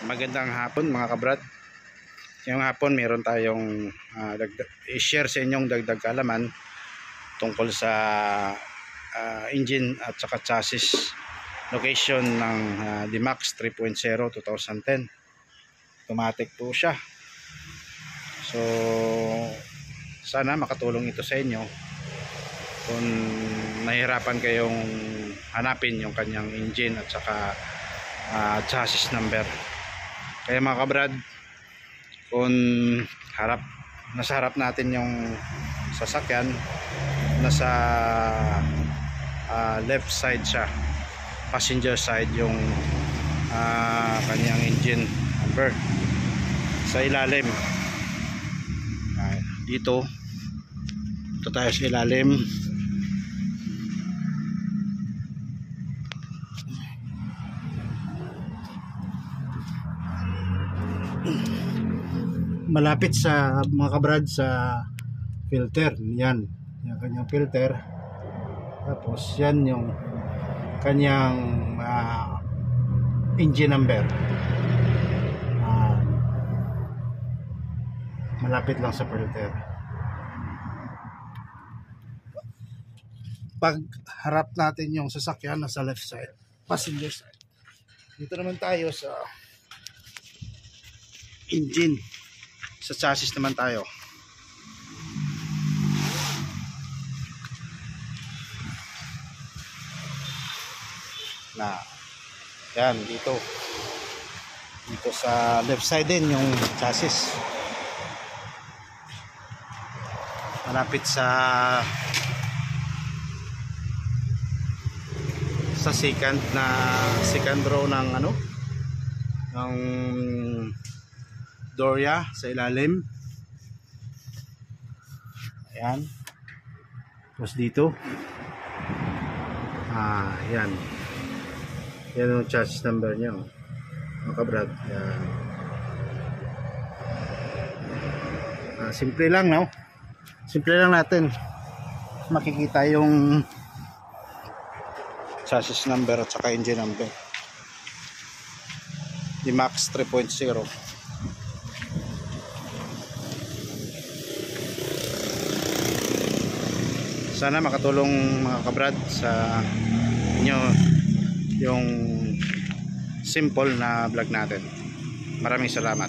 Magandang hapon mga kabrad. Ngayong hapon meron tayong i-share sa inyong dagdag kaalaman tungkol sa engine at saka chassis location ng D-Max 3.0 2010. Automatic po siya. So sana makatulong ito sa inyo kung nahihirapan kayong hanapin yung kanyang engine at saka chassis number. Kaya mga kabrad, kung nasa harap natin yung sasakyan, nasa left side siya, passenger side yung kanyang engine number. Sa ilalim, dito tayo sa ilalim. Malapit sa mga kabrad sa filter, yan yung kanyang filter, tapos yan yung kanyang engine number. Malapit lang sa filter. Pag harap natin yung sasakyan nasa left side, passenger side. Dito naman tayo sa engine. Sa chassis naman tayo. Yan, dito sa left side din yung chassis. Malapit sa second row ng ng Doria sa ilalim. Ayan. Tapos dito. Yan. Yan yung chassis number niya. Mga kabrad. Yan. Simple lang, no? Simple lang natin. Makikita yung chassis number at saka engine number. D-Max 3.0. Sana makatulong mga kabrad sa inyo yung simple na vlog natin. Maraming salamat.